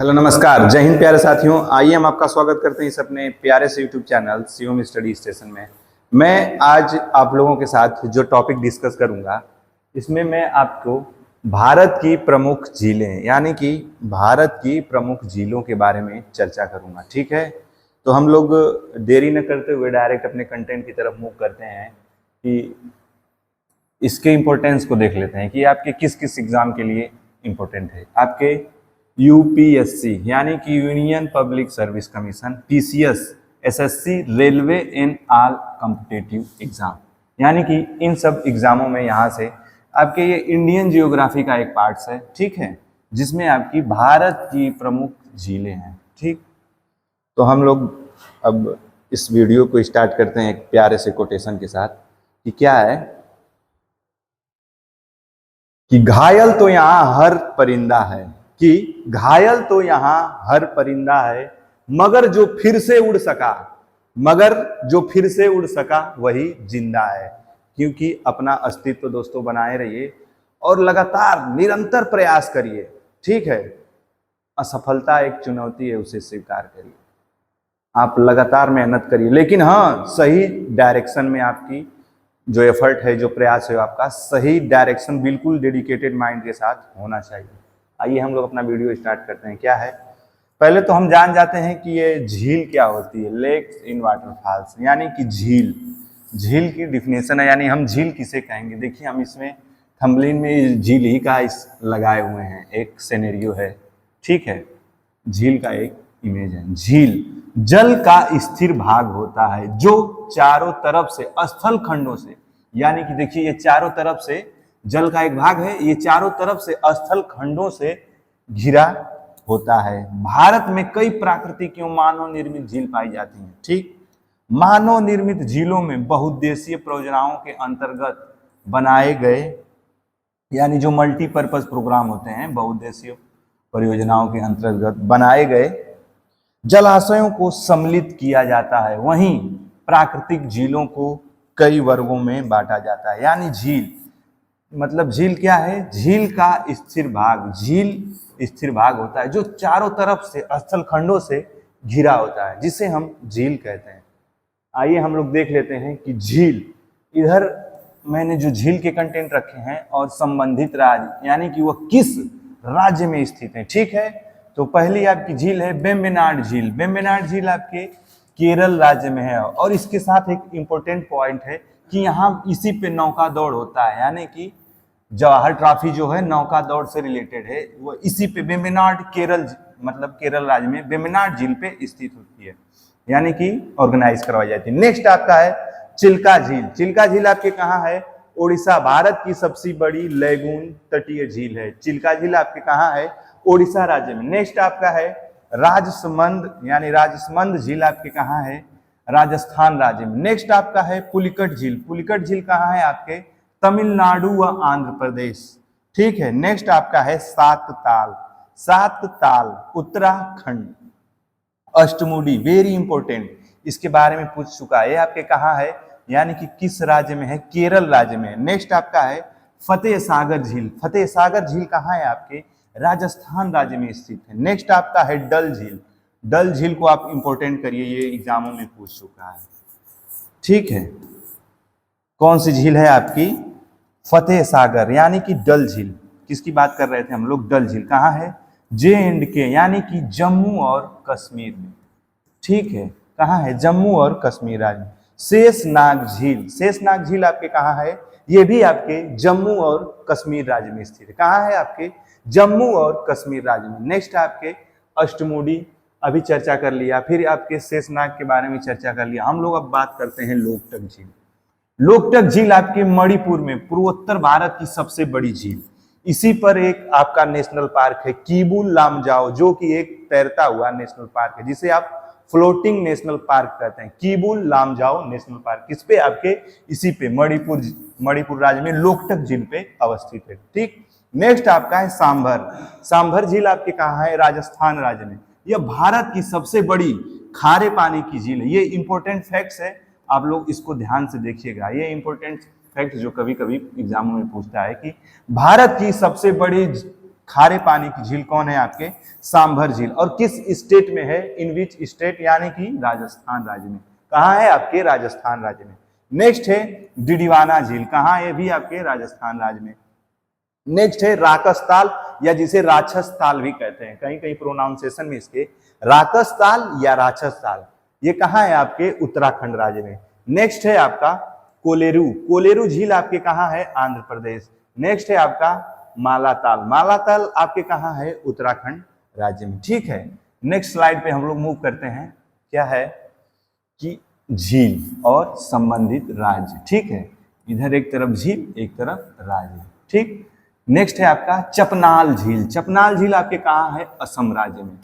Hello नमस्कार, जय हिंद प्यारे साथियों। आइए हम आपका स्वागत करते हैं इस अपने प्यारे से YouTube channel Shivam study station में। मैं आज आप लोगों के साथ जो टॉपिक डिस्कस करूंगा, इसमें मैं आपको भारत की प्रमुख झीलें यानी कि भारत की प्रमुख झीलों के बारे में चर्चा करूंगा। ठीक है, तो हम लोग देरी न करते हुए डायरेक्ट अपने कंटेंट की तरफ मूव करते हैं कि इसके इम्पोर्टेंस को देख लेते हैं कि आपके किस किस एग्जाम के लिए इम्पोर्टेंट है। आपके यूपीएससी यानी कि union public service commission, PCS, SSC, railway and all competitive exam, यानी कि इन सब एग्जामों में यहाँ से आपके ये इंडियन जियोग्राफी का एक पार्ट्स है। ठीक है, जिसमें आपकी भारत की प्रमुख झीलें हैं। ठीक, तो हम लोग अब इस वीडियो को स्टार्ट करते हैं एक प्यारे से कोटेशन के साथ कि क्या है कि घायल तो यहाँ हर परिंदा है, कि घायल तो यहाँ हर परिंदा है, मगर जो फिर से उड़ सका वही जिंदा है। क्योंकि अपना अस्तित्व दोस्तों बनाए रहिए और लगातार निरंतर प्रयास करिए। ठीक है, असफलता एक चुनौती है, उसे स्वीकार करिए। आप लगातार मेहनत करिए, लेकिन हाँ, सही डायरेक्शन में आपकी जो एफर्ट है, जो प्रयास है, आपका सही डायरेक्शन बिल्कुल डेडिकेटेड माइंड के साथ होना चाहिए। आइए हम लोग अपना वीडियो स्टार्ट करते हैं। क्या है, पहले तो हम जान जाते हैं कि ये झील क्या होती है। लेक्स इन वाटरफॉल्स यानी कि झील की डिफिनेशन है, यानी हम झील किसे कहेंगे। देखिए, हम इसमें थंबनेल में झील ही का इस लगाए हुए हैं, एक सिनेरियो है। ठीक है, झील का एक इमेज है। झील जल का स्थिर भाग होता है जो चारों तरफ से स्थल खंडों से, यानी कि देखिए ये चारों तरफ से जल का एक भाग है, ये चारों तरफ से स्थल खंडों से घिरा होता है। भारत में कई प्राकृतिक एवं मानव निर्मित झील पाई जाती हैं। ठीक, मानव निर्मित झीलों में बहुउद्देशीय परियोजनाओं के अंतर्गत बनाए गए, यानी जो मल्टीपर्पज प्रोग्राम होते हैं, बहुउद्देशीय परियोजनाओं के अंतर्गत बनाए गए जलाशयों को सम्मिलित किया जाता है। वहीं प्राकृतिक झीलों को कई वर्गों में बांटा जाता है। यानी झील मतलब झील क्या है, झील का स्थिर भाग, झील स्थिर भाग होता है जो चारों तरफ से स्थल खंडों से घिरा होता है, जिसे हम झील कहते हैं। आइए हम लोग देख लेते हैं कि झील, इधर मैंने जो झील के कंटेंट रखे हैं और संबंधित राज्य, यानी कि वह किस राज्य में स्थित है। ठीक है, तो पहली आपकी झील है वेम्बनाड झील। वेम्बनाड झील आपके केरल राज्य में है। और इसके साथ एक इंपॉर्टेंट पॉइंट है कि यहाँ इसी पे नौका दौड़ होता है, यानी कि जवाहर ट्रॉफी जो है नौका दौड़ से रिलेटेड है, वो इसी पे वेम्बनाड केरल, मतलब केरल राज्य में वेम्बनाड झील पे स्थित होती है, यानी कि ऑर्गेनाइज करवाई जाती है। नेक्स्ट आपका है चिल्का झील। चिल्का झील आपके कहाँ है, ओडिशा। भारत की सबसे बड़ी लैगून तटीय झील है। चिल्का झील आपके कहाँ है, ओडिशा राज्य में। नेक्स्ट आपका है राजसमंद, यानी राजसमंद झील आपके कहाँ है, राजस्थान राज्य में। नेक्स्ट आपका है पुलिकट झील। पुलिकट झील कहाँ है आपके, तमिलनाडु व आंध्र प्रदेश। ठीक है, नेक्स्ट आपका है सात ताल। सात ताल उत्तराखंड। अष्टमुडी, वेरी इंपॉर्टेंट, इसके बारे में पूछ चुका है। आपके कहाँ है, यानी कि किस राज्य में है, केरल राज्य में। नेक्स्ट आपका है फतेह सागर झील। फतेह सागर झील कहाँ है आपके, राजस्थान राज्य में स्थित है। नेक्स्ट आपका है डल झील। डल झील को आप इंपॉर्टेंट करिए, ये एग्जामों में पूछ चुका है। ठीक है, कौन सी झील है आपकी, फतेह सागर, यानी कि डल झील। किसकी बात कर रहे थे हम लोग, डल झील कहाँ है, J&K, यानी कि जम्मू और कश्मीर में। ठीक है, कहाँ है, जम्मू और कश्मीर राज्य में। शेषनाग झील। शेषनाग झील आपके कहाँ है, ये भी आपके जम्मू और कश्मीर राज्य में स्थित है। कहाँ है आपके, जम्मू और कश्मीर राज्य में। नेक्स्ट आपके अष्टमुडी, अभी चर्चा कर लिया। फिर आपके शेषनाग के बारे में चर्चा कर लिया। हम लोग अब बात करते हैं लोकटक झील। लोकटक झील आपके मणिपुर में, पूर्वोत्तर भारत की सबसे बड़ी झील। इसी पर एक आपका नेशनल पार्क है किबू लामजाओ, जो कि एक तैरता हुआ नेशनल पार्क है, जिसे आप फ्लोटिंग नेशनल पार्क कहते हैं। किबू लामजाओ नेशनल पार्क किस पे, आपके इसी पे मणिपुर राज्य में लोकटक झील पे अवस्थित है। ठीक, नेक्स्ट आपका है सांभर। सांभर झील आपके कहाँ है, राजस्थान राज्य में। यह भारत की सबसे बड़ी खारे पानी की झील है। ये इंपॉर्टेंट फैक्ट्स है, आप लोग इसको ध्यान से देखिएगा। ये इंपॉर्टेंट फैक्ट जो कभी कभी एग्जामों में पूछता है कि भारत की सबसे बड़ी खारे पानी की झील कौन है आपके, सांभर झील। और किस स्टेट में है, इन विच स्टेट, यानी कि राजस्थान राज्य में। कहाँ है आपके, राजस्थान राज्य में। नेक्स्ट है डिडवाना झील, कहाँ है, भी आपके राजस्थान राज्य में। नेक्स्ट है राकस ताल, या जिसे राक्षस ताल भी कहते हैं, कहीं कहीं प्रोनाउंसिएशन में इसके राकस ताल या राक्षस ताल, ये कहाँ है आपके, उत्तराखंड राज्य में। नेक्स्ट है आपका कोलेरू, कोलेरू झील आपके कहाँ है, आंध्र प्रदेश। नेक्स्ट है आपका मालाताल, मालाताल आपके कहाँ है, उत्तराखंड राज्य में। ठीक है, नेक्स्ट स्लाइड पे हम लोग मूव करते हैं, क्या है कि झील और संबंधित राज्य। ठीक है, इधर एक तरफ झील एक तरफ राज्य। ठीक, नेक्स्ट है आपका चपनाल झील, चपनाल झील आपके कहाँ है, असम राज्य में।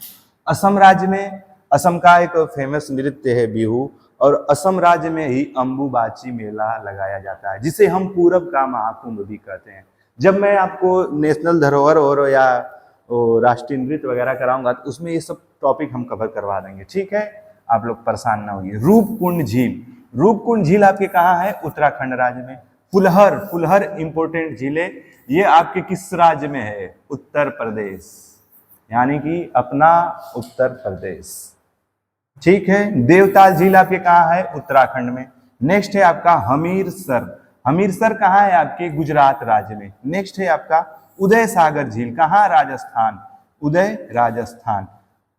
असम राज्य में, असम का एक फेमस नृत्य है बिहू, और असम राज्य में ही अंबुबाची मेला लगाया जाता है, जिसे हम पूरब का महाकुंभ भी कहते हैं। जब मैं आपको नेशनल धरोहर और या राष्ट्रीय नृत्य वगैरह कराऊंगा तो उसमें ये सब टॉपिक हम कवर करवा देंगे। ठीक है, आप लोग परेशान ना होइए। रूपकुंड झील, रूपकुंड झील आपके कहाँ है, उत्तराखंड राज्य में। फुलहर, फुलहर इंपोर्टेंट झील है, ये आपके किस राज्य में है, उत्तर प्रदेश, यानी कि अपना उत्तर प्रदेश। ठीक है, देवताल झील आपके कहाँ है, उत्तराखंड में। नेक्स्ट है आपका हमीरसर, हमीरसर कहाँ है आपके, गुजरात राज्य में। नेक्स्ट है आपका उदय सागर झील, कहाँ, राजस्थान, उदय राजस्थान।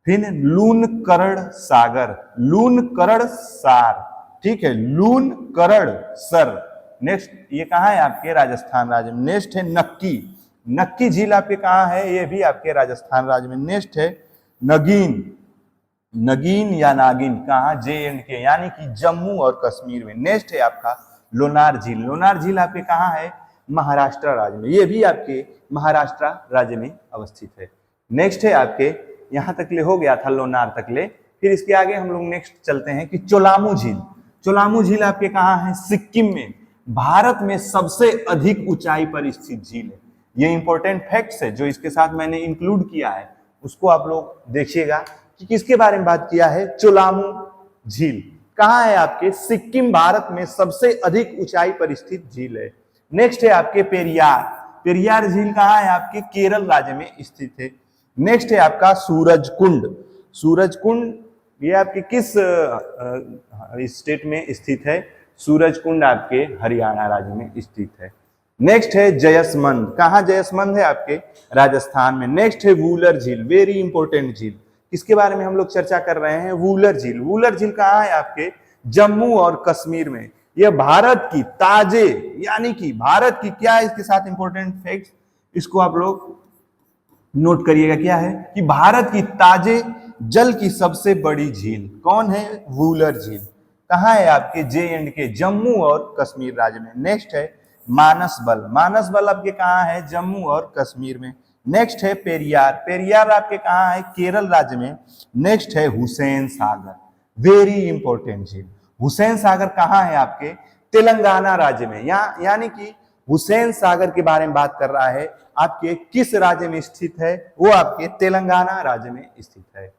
फिर लूनकरण सागर, लूनकरण सार, ठीक है, लूनकरण सर, नेक्स्ट ये कहाँ है आपके, राजस्थान राज्य में। नेक्स्ट है नक्की, नक्की झील आपके कहाँ है, ये भी आपके राजस्थान राज्य में। नेक्स्ट है नगीन, नगीन या नागिन कहाँ, JNK यानी कि जम्मू और कश्मीर में। नेक्स्ट है आपका लोनार झील, लोनार झील आपके कहाँ है, महाराष्ट्र राज्य में, ये भी आपके महाराष्ट्र राज्य में अवस्थित है। नेक्स्ट है आपके, यहाँ तक ले हो गया था लोनार तक ले, फिर इसके आगे हम लोग नेक्स्ट चलते हैं कि चोलामू झील, चोलामू झील आपके कहाँ है, सिक्किम में। भारत में सबसे अधिक ऊंचाई पर स्थित झील है। ये इंपॉर्टेंट फैक्ट्स है जो इसके साथ मैंने इंक्लूड किया है, उसको आप लोग देखिएगा कि किसके बारे में बात किया है, चोलामू झील कहाँ है आपके, सिक्किम भारत में सबसे अधिक ऊंचाई पर स्थित झील है। नेक्स्ट है आपके पेरियार, पेरियार झील कहाँ है आपके, केरल राज्य में स्थित है। नेक्स्ट है आपका सूरज कुंड, सूरज कुंड ये आपके किस स्टेट में स्थित है, सूरज कुंड आपके हरियाणा राज्य में स्थित है। नेक्स्ट है जयसमंद, कहाँ जयसमंद है आपके, राजस्थान में। नेक्स्ट है वूलर झील, वेरी इंपॉर्टेंट झील, किसके बारे में हम लोग चर्चा कर रहे हैं, वूलर झील। वूलर झील कहाँ है आपके, जम्मू और कश्मीर में। यह भारत की ताजे, यानी कि भारत की क्या है, इसके साथ इंपॉर्टेंट फैक्ट्स, इसको आप लोग नोट करिएगा, क्या है कि भारत की ताजे जल की सबसे बड़ी झील कौन है, वूलर झील, कहाँ है आपके, JNK जम्मू और कश्मीर राज्य में। नेक्स्ट है मानस बल, मानस बल आपके कहाँ है, जम्मू और कश्मीर में। नेक्स्ट है पेरियार, पेरियार आपके कहाँ है, केरल राज्य में। नेक्स्ट है हुसैन सागर, वेरी इंपॉर्टेंट झील, हुसैन सागर कहाँ है आपके, तेलंगाना राज्य में। यानी कि हुसैन सागर के बारे में बात कर रहा है, आपके किस राज्य में स्थित है, वो आपके तेलंगाना राज्य में स्थित है।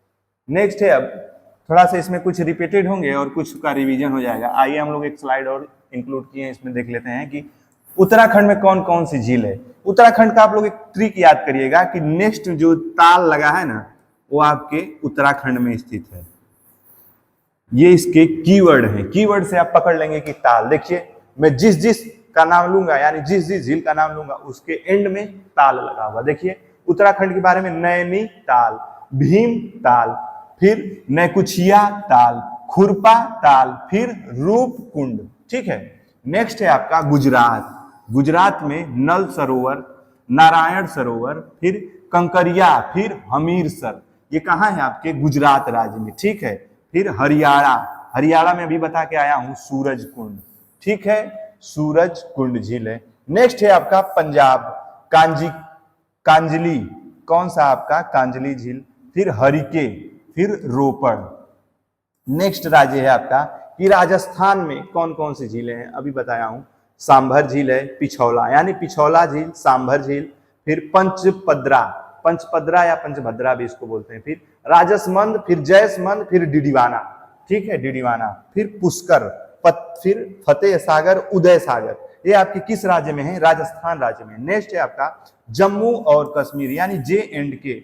नेक्स्ट है, अब थोड़ा सा इसमें कुछ रिपीटेड होंगे और कुछ का रिवीजन हो जाएगा। आइए हम लोग एक स्लाइड और इंक्लूड किए हैं, इसमें देख लेते हैं कि उत्तराखंड में कौन कौन सी झील है। उत्तराखंड का आप लोग एक ट्रिक याद करिएगा कि नेक्स्ट जो ताल लगा है ना, वो आपके उत्तराखंड में स्थित है। ये इसके कीवर्ड हैं, कीवर्ड से आप पकड़ लेंगे कि ताल। देखिए मैं जिस जिस का नाम लूंगा, यानी जिस जिस झील का नाम लूंगा उसके एंड में ताल लगा हुआ। देखिए उत्तराखंड के बारे में नैनी ताल, भीम ताल, फिर नैकुचिया ताल, खुरपा ताल, फिर रूपकुंड। ठीक है, नेक्स्ट है आपका गुजरात, गुजरात में नल सरोवर, नारायण सरोवर, फिर कंकरिया, फिर हमीरसर, ये कहाँ है आपके, गुजरात राज्य में। ठीक है, फिर हरियाणा, हरियाणा में अभी बता के आया हूं सूरज कुंड। ठीक है, सूरज कुंड झील है। नेक्स्ट है आपका पंजाब, कांजली, कौन सा आपका, कांजली झील, फिर हरिके, फिर रोपड़। नेक्स्ट राज्य है आपका कि राजस्थान में कौन कौन सी झीलें हैं, अभी बताया हूं, सांभर झील है, पिछौला यानी पिछौला झील, सांभर झील, फिर पंचपद्रा, पंचपद्रा या पंचभद्रा भी इसको बोलते हैं, फिर राजसमंद, फिर जयसमंद, फिर डिडवाना। ठीक है, डिडवाना, फिर पुष्कर, फिर फतेह सागर, उदय सागर, ये आपके किस राज्य में है? राजस्थान राज्य में। नेक्स्ट है आपका जम्मू और कश्मीर यानी J&K,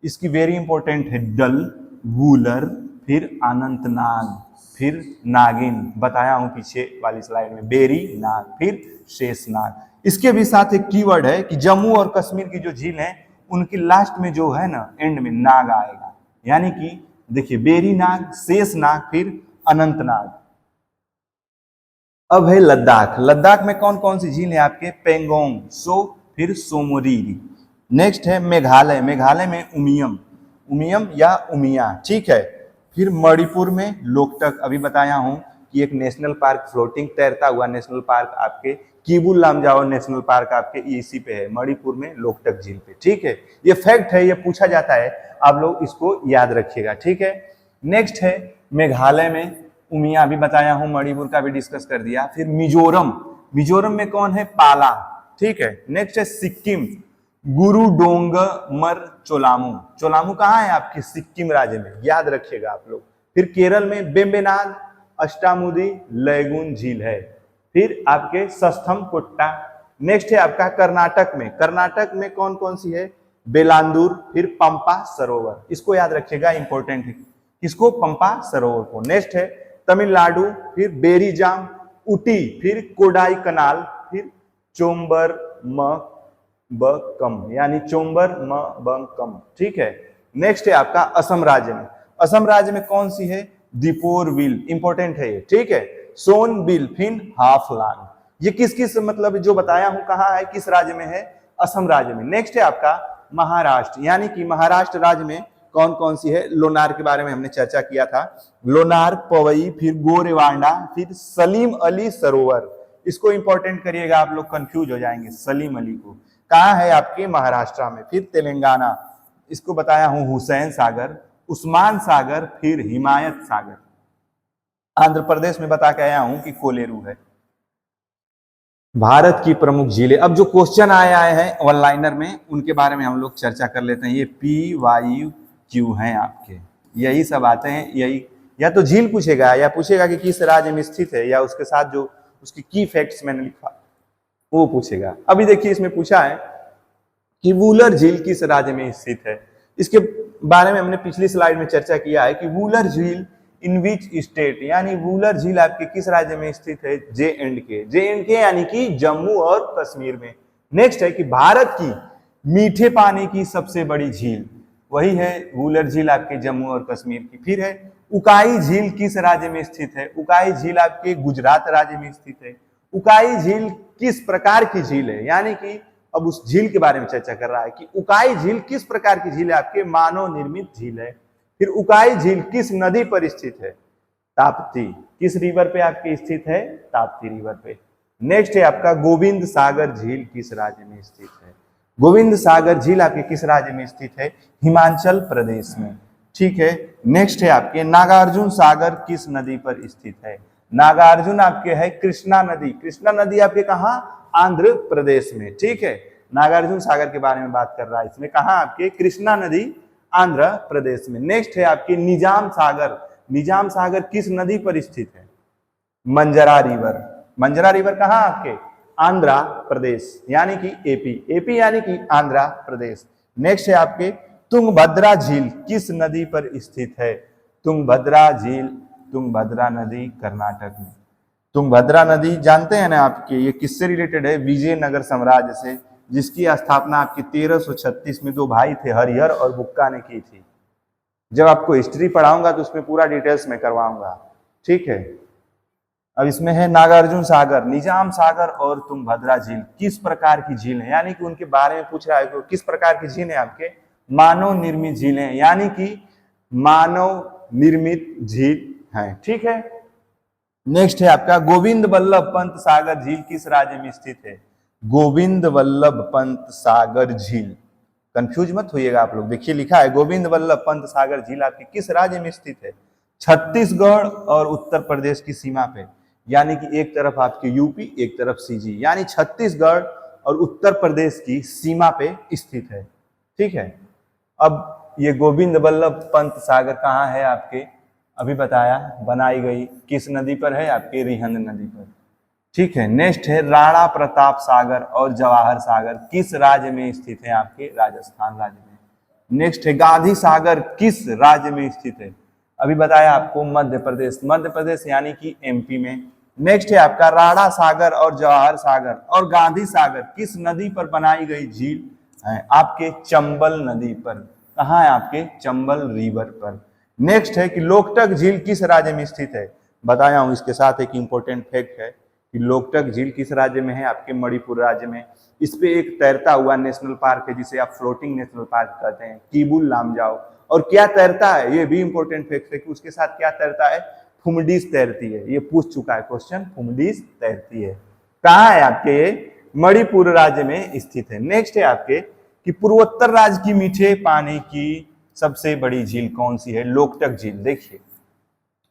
इसकी वेरी इंपॉर्टेंट है डल, वूलर, फिर अनंतनाग, फिर नागिन, बताया हूं पीछे वाली स्लाइड में, बेरी नाग, फिर शेषनाग। इसके भी साथ एक कीवर्ड है कि जम्मू और कश्मीर की जो झील है उनकी लास्ट में जो है ना, एंड में नाग आएगा, यानी कि देखिए बेरी नाग, शेषनाग, फिर अनंतनाग। अब है लद्दाख। लद्दाख में कौन कौन सी झील है आपके? पेंगोंग, सो, फिर सोमोरीरी। नेक्स्ट है मेघालय। मेघालय में उमियम, उमियम या उमिया, ठीक है। फिर मणिपुर में लोकटक, अभी बताया हूं कि एक नेशनल पार्क, फ्लोटिंग तैरता हुआ नेशनल पार्क आपके किबुल लामजाओ नेशनल पार्क आपके इसी पे है, मणिपुर में लोकटक झील पे, ठीक है। ये फैक्ट है, ये पूछा जाता है, आप लोग इसको याद रखिएगा, ठीक है। नेक्स्ट है मेघालय में उमिया, अभी बताया हूं, मणिपुर का भी डिस्कस कर दिया। फिर मिजोरम, मिजोरम में कौन है? पाला, ठीक है। नेक्स्ट है सिक्किम, गुरुडोंगमर चोलामू। चोलामू कहाँ है? आपके सिक्किम राज्य में, याद रखिएगा आप लोग। फिर केरल में बेम्बेनाड अष्टामुदी लैगून झील है। फिर आपके सस्थम कोट्टा। नेक्स्ट है आपका कर्नाटक में, कर्नाटक में कौन कौन सी है? बेलांदूर, फिर पंपा सरोवर, इसको याद रखिएगा, इंपॉर्टेंट है। किसको? पंपा सरोवर को। नेक्स्ट है तमिलनाडु, फिर बेरीजाम, उटी, फिर कोडाई कनाल, फिर चोम्बर बकम यानी चोम्बर बकम, ठीक है। नेक्स्ट है आपका असम राज्य में। असम राज्य में कौन सी है? दीपोरबिल, इंपॉर्टेंट है ये, ठीक है। सोनबिल, फिर हाफलांग। ये किस किस मतलब जो बताया हूं कहाँ है, किस राज्य में है? असम राज्य में। नेक्स्ट है आपका महाराष्ट्र, यानी कि महाराष्ट्र राज्य में कौन कौन सी है? लोनार के बारे में हमने चर्चा किया था, लोनार, पवई, फिर गोरेवांडा, फिर सलीम अली सरोवर। इसको इंपॉर्टेंट करिएगा, आप लोग कंफ्यूज हो जाएंगे। सलीम अली को कहाँ है? आपके महाराष्ट्र में। फिर तेलंगाना, इसको बताया हूं हुसैन सागर, उस्मान सागर, फिर हिमायत सागर। आंध्र प्रदेश में बता के आया हूं कि कोलेरू है। भारत की प्रमुख झीलें, अब जो क्वेश्चन आए हैं वन लाइनर में, उनके बारे में हम लोग चर्चा कर लेते हैं। ये PYQ हैं आपके, यही सब आते हैं, यही या तो झील पूछेगा या पूछेगा कि किस राज्य में स्थित है, या उसके साथ जो उसकी की फैक्ट्स मैंने लिखा वो पूछेगा। अभी देखिए इसमें पूछा है कि वूलर झील किस राज्य में स्थित है। इसके बारे में हमने पिछली स्लाइड में चर्चा किया है कि वूलर झील इन विच स्टेट, यानी वूलर झील आपके किस राज्य में स्थित है? J&K, J&K यानी कि जम्मू और कश्मीर में। नेक्स्ट है कि भारत की मीठे पानी की सबसे बड़ी झील, वही है वूलर झील आपके जम्मू और कश्मीर की। फिर है उकाई झील किस राज्य में स्थित है? उकाई झील आपके गुजरात राज्य में स्थित है। उकाई झील किस प्रकार की झील है, यानी कि अब उस झील के बारे में चर्चा कर रहा है कि उकाई झील किस प्रकार की झील है? आपके मानव निर्मित झील है। फिर उकाई झील किस नदी पर स्थित है? ताप्ती। किस रिवर पे आपके स्थित है? ताप्ती रिवर पे। नेक्स्ट है आपका गोविंद सागर झील किस राज्य में स्थित है? गोविंद सागर झील आपके किस राज्य में स्थित है? हिमाचल प्रदेश में, ठीक है। नेक्स्ट है आपके नागार्जुन सागर किस नदी पर स्थित है? नागार्जुन आपके है कृष्णा नदी। कृष्णा नदी आपके कहाँ? आंध्र प्रदेश में, ठीक है। नागार्जुन सागर के बारे में बात कर रहा है इसमें, कहाँ आपके? कृष्णा नदी, आंध्र प्रदेश में। नेक्स्ट है आपके निजाम सागर। निजाम सागर किस नदी पर स्थित है? मंजरा रिवर। मंजरा रिवर कहाँ आपके? आंध्र प्रदेश, यानी कि एपी यानी कि आंध्र प्रदेश। नेक्स्ट है आपके तुंगभद्रा झील किस नदी पर स्थित है? तुंगभद्रा झील, तुंगभद्रा नदी कर्नाटक में। तुंगभद्रा नदी जानते हैं ना आपके, ये किससे रिलेटेड है? विजयनगर साम्राज्य से, जिसकी स्थापना आपकी 1336 में दो भाई थे, हरिहर और बुक्का ने की थी। जब आपको हिस्ट्री पढ़ाऊंगा तो उसमें पूरा डिटेल्स में करवाऊंगा, ठीक है। अब इसमें है नागार्जुन सागर, निजाम सागर और तुंगभद्रा झील किस प्रकार की झील है, यानी कि उनके बारे में पूछ रहा है कि किस प्रकार की झील है आपके? मानव निर्मित झीलें, यानी कि मानव निर्मित झील है, ठीक है। नेक्स्ट है आपका गोविंद वल्लभ पंत सागर झील किस राज्य में स्थित है? गोविंद वल्लभ पंत सागर झील, कंफ्यूज मत होइएगा आप लोग। देखिए लिखा है गोविंद वल्लभ पंत सागर झील आपकी किस राज्य में स्थित है? छत्तीसगढ़ और उत्तर प्रदेश की सीमा पे, यानी कि एक तरफ आपकी यूपी, एक तरफ सीजी, यानी छत्तीसगढ़ और उत्तर प्रदेश की सीमा पे स्थित है, ठीक है। अब ये गोविंद वल्लभ पंत सागर कहाँ है आपके? अभी बताया, बनाई गई किस नदी पर है? आपके रिहंद नदी पर, ठीक है। नेक्स्ट है राणा प्रताप सागर और जवाहर सागर किस राज्य में स्थित है? आपके राजस्थान राज्य में। नेक्स्ट है गांधी सागर किस राज्य में स्थित है? अभी बताया आपको मध्य प्रदेश, मध्य प्रदेश यानी कि एमपी में। नेक्स्ट है आपका राणा सागर और जवाहर सागर और गांधी सागर किस नदी पर बनाई गई झील है? आपके चंबल नदी पर। कहाँ है? आपके चंबल रिवर पर। नेक्स्ट है कि लोकटक झील किस राज्य में स्थित है? बताया हूं। इसके साथ एक इंपॉर्टेंट फैक्ट है कि लोकटक झील किस राज्य में है? आपके मणिपुर राज्य में। इस पे एक तैरता हुआ नेशनल पार्क है जिसे आप फ्लोटिंग नेशनल पार्क कहते हैं, कीबुल लामजाओ। और क्या तैरता है? ये भी इंपॉर्टेंट फैक्ट है कि उसके साथ क्या तैरता है? फुमडीस तैरती है। ये पूछ चुका है क्वेश्चन, फुमडीस तैरती है। कहाँ है? आपके ये मणिपुर राज्य में स्थित है। नेक्स्ट है आपके कि पूर्वोत्तर राज्य की मीठे पानी की सबसे बड़ी झील कौन सी है? लोकटक झील। देखिए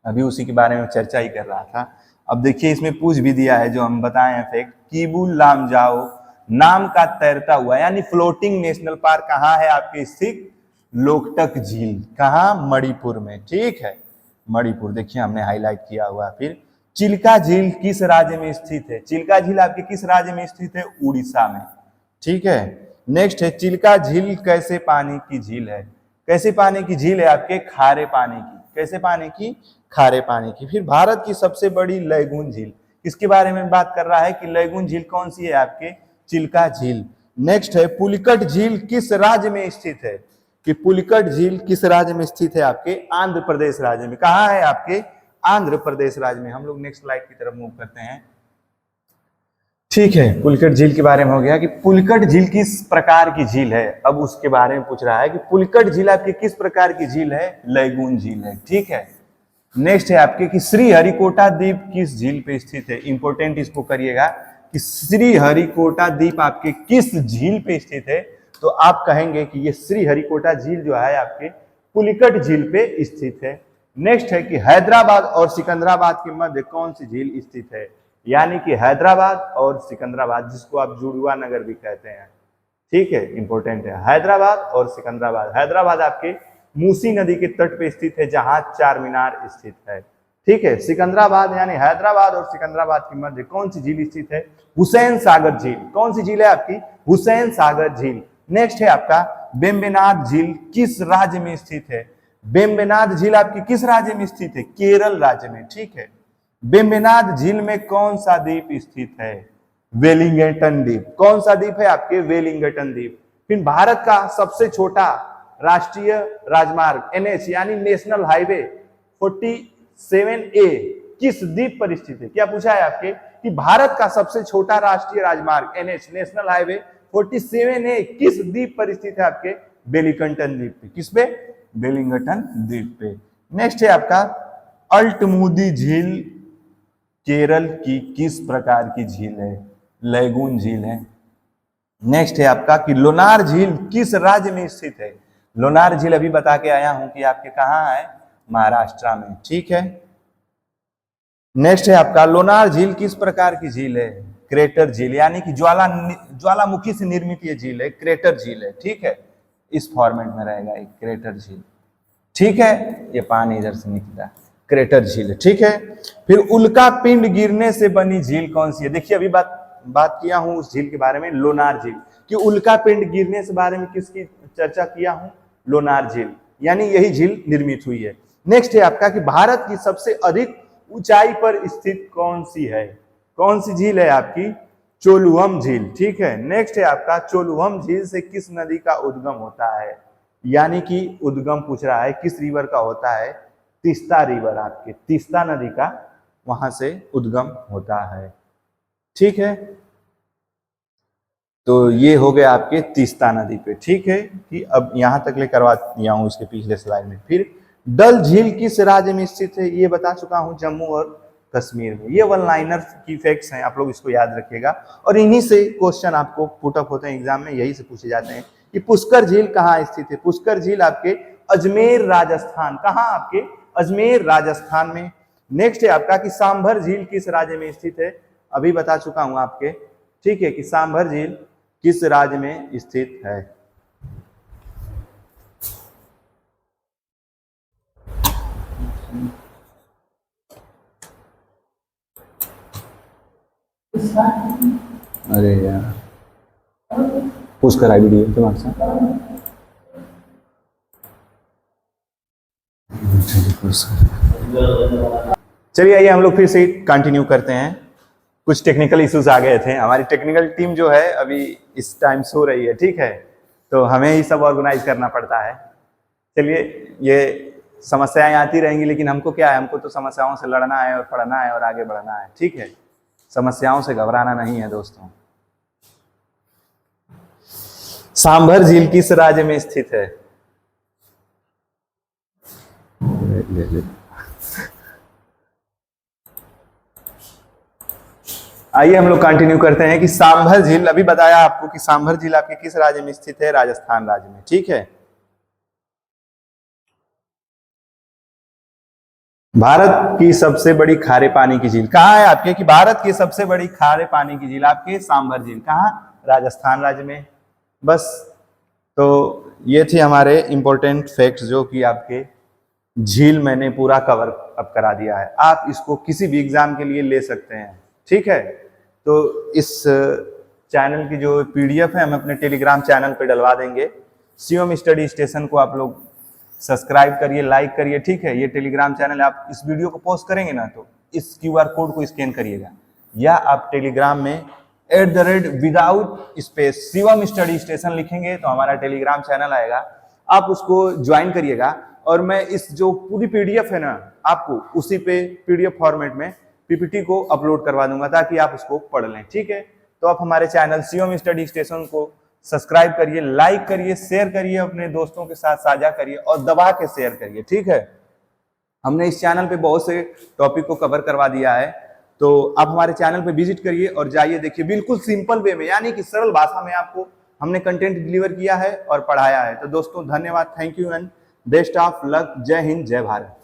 अभी उसी के बारे में चर्चा ही कर रहा था। अब देखिए इसमें पूछ भी दिया है जो हम बताए हैं फैक्ट, कीबुल लामजाओ नाम का तैरता हुआ यानी फ्लोटिंग नेशनल पार्क कहाँ है? आपके स्थित लोकटक झील। कहाँ? मणिपुर में। ठीक है, मणिपुर। देखिए हमने हाईलाइट किया हुआ। फिर चिल्का झील किस राज्य में स्थित है? चिल्का झील आपके किस राज्य में स्थित है? उड़ीसा में। ठीक है। नेक्स्ट है चिल्का झील कैसे पानी की झील है? कैसे पानी की झील है? आपके खारे पानी की। कैसे पानी की? खारे पानी की। फिर भारत की सबसे बड़ी लैगून झील किसके बारे में बात कर रहा है कि लैगून झील कौन सी है? आपके चिल्का झील। नेक्स्ट है पुलिकट झील किस राज्य में स्थित है? कि पुलिकट झील किस राज्य में स्थित है? आपके आंध्र प्रदेश राज्य में। कहाँ है? आपके आंध्र प्रदेश राज्य में। हम लोग नेक्स्ट स्लाइड की तरफ मूव करते हैं। ठीक है, पुलिकट झील के बारे में हो गया कि पुलिकट झील किस प्रकार की झील है। अब उसके बारे में पूछ रहा है कि पुलिकट झील आपकी किस प्रकार की झील है? लैगून झील है। ठीक है। नेक्स्ट है आपके कि श्रीहरिकोटा द्वीप किस झील पे स्थित है? इंपॉर्टेंट इसको करिएगा कि श्रीहरिकोटा द्वीप आपके किस झील पे स्थित है? तो आप कहेंगे कि ये श्रीहरिकोटा झील जो है आपके पुलिकट झील पे स्थित है। नेक्स्ट है कि हैदराबाद और सिकंदराबाद के मध्य कौन सी झील स्थित है? यानी कि हैदराबाद और सिकंदराबाद, जिसको आप जुड़वा नगर भी कहते हैं। ठीक है, इंपॉर्टेंट है हैदराबाद और सिकंदराबाद। हैदराबाद आपके मूसी नदी के तट पे स्थित है जहां चार मीनार स्थित है। ठीक है। सिकंदराबाद यानी हैदराबाद और सिकंदराबाद के मध्य कौन सी झील स्थित है? हुसैन सागर झील। कौन सी झील है आपकी? हुसैन सागर झील। नेक्स्ट है आपका वेम्बनाड झील किस राज्य में स्थित है? वेम्बनाड झील आपकी किस राज्य में स्थित है? केरल राज्य में। ठीक है। वेम्बनाड झील में कौन सा द्वीप स्थित है? वेलिंगटन द्वीप। कौन सा द्वीप है? आपके वेलिंगटन द्वीप। फिर भारत का सबसे छोटा राष्ट्रीय राजमार्ग एनएच यानी नेशनल हाईवे 47A किस द्वीप पर स्थित है? क्या पूछा है आपके कि भारत का सबसे छोटा राष्ट्रीय राजमार्ग एनएच नेशनल हाईवे 47A किस द्वीप पर स्थित है? आपके वेलिंगटन द्वीप पे। किस पे? वेलिंगटन द्वीप पे। नेक्स्ट है आपका अल्टमुदी झील केरल की किस प्रकार की झील है? लैगून झील है। नेक्स्ट है आपका कि लोनार झील किस राज्य में स्थित है? लोनार झील अभी बता के आया हूं कि आपके कहाँ है? महाराष्ट्र में। ठीक है। नेक्स्ट है आपका लोनार झील किस प्रकार की झील है? क्रेटर झील यानी कि ज्वालामुखी से निर्मित ये झील है, क्रेटर झील है। ठीक है, इस फॉर्मेट में रहेगा एक क्रेटर झील। ठीक है, ये पानी इधर से निकला, क्रेटर झील है। ठीक है। फिर उल्का पिंड गिरने से बनी झील कौन सी है? देखिए अभी बात किया हूं उस झील के बारे में, लोनार झील, कि उल्का पिंड गिरने से बारे में किसकी चर्चा किया हूं? लोनार झील, यानी यही झील निर्मित हुई है। नेक्स्ट है आपका कि भारत की सबसे अधिक ऊंचाई पर स्थित कौन सी है? कौन सी झील है आपकी? चोलुहम झील। ठीक है। नेक्स्ट है आपका चोलुहम झील से किस नदी का उद्गम होता है? यानी कि उद्गम पूछ रहा है किस रिवर का होता है? तीस्ता रिवर, आपके तीस्ता नदी का वहां से उद्गम होता है। ठीक है, तो ये हो गया आपके तीस्ता नदी पे। ठीक है, कि अब यहां तक ले करवा दिया हूं उसके पिछले स्लाइड में। फिर डल झील किस राज्य में स्थित है? ये बता चुका हूं, जम्मू और कश्मीर में। ये वन लाइनर की फैक्ट्स हैं, आप लोग इसको याद रखिएगा। और इन्हीं से क्वेश्चन आपको पुटअप होते हैं एग्जाम में, यही से पूछे जाते हैं कि पुष्कर झील कहाँ स्थित है? पुष्कर झील आपके अजमेर राजस्थान। कहाँ? आपके अजमेर राजस्थान में। नेक्स्ट है आपका कि सांभर झील किस राज्य में स्थित है? अभी बता चुका हूं आपके। ठीक है, कि सांभर झील किस राज्य में स्थित है? अरे यार पुश करा वीडियो तुम्हारे साथ। चलिए आइए हम लोग फिर से कंटिन्यू करते हैं। कुछ टेक्निकल इश्यूज आ गए थे, हमारी टेक्निकल टीम जो है अभी इस टाइम सो रही है, ठीक है, तो हमें ही सब ऑर्गेनाइज करना पड़ता है। चलिए, ये समस्याएं आती रहेंगी, लेकिन हमको क्या है, हमको तो समस्याओं से लड़ना है और पढ़ना है और आगे बढ़ना है, ठीक है। समस्याओं से घबराना नहीं है दोस्तों। सांभर झील किस राज्य में स्थित है? आइए हम लोग कंटिन्यू करते हैं कि सांभर झील, अभी बताया आपको कि सांभर झील आपके किस राज्य में स्थित है? राजस्थान राज्य में, ठीक है। भारत की सबसे बड़ी खारे पानी की झील कहाँ है आपके? कि भारत की सबसे बड़ी खारे पानी की झील आपके सांभर झील कहाँ? राजस्थान राज्य में। बस, तो ये थे हमारे इंपॉर्टेंट फैक्ट्स जो कि आपके झील मैंने पूरा कवर अप करा दिया है। आप इसको किसी भी एग्जाम के लिए ले सकते हैं, ठीक है। तो इस चैनल की जो पीडीएफ है हम अपने टेलीग्राम चैनल पे डलवा देंगे। शिवम स्टडी स्टेशन को आप लोग सब्सक्राइब करिए, लाइक करिए, ठीक है। ये टेलीग्राम चैनल, आप इस वीडियो को पोस्ट करेंगे ना तो इस क्यूआर कोड को स्कैन करिएगा, या आप टेलीग्राम में without space Shivam study station लिखेंगे तो हमारा टेलीग्राम चैनल आएगा, आप उसको ज्वाइन करिएगा। और मैं इस जो पूरी पीडीएफ है ना, आपको उसी पे पीडीएफ फॉर्मेट में पीपीटी को अपलोड करवा दूंगा ताकि आप उसको पढ़ लें, ठीक है। तो आप हमारे चैनल शिवम स्टडी स्टेशन को सब्सक्राइब करिए, लाइक करिए, शेयर करिए, अपने दोस्तों के साथ साझा करिए और दबा के शेयर करिए, ठीक है। हमने इस चैनल पे बहुत से टॉपिक को कवर करवा दिया है, तो आप हमारे चैनल पे विजिट करिए और जाइए देखिए, बिल्कुल सिंपल वे में, यानी कि सरल भाषा में आपको हमने कंटेंट डिलीवर किया है और पढ़ाया है। तो दोस्तों धन्यवाद, thank you and best of luck. जय हिंद, जय भारत।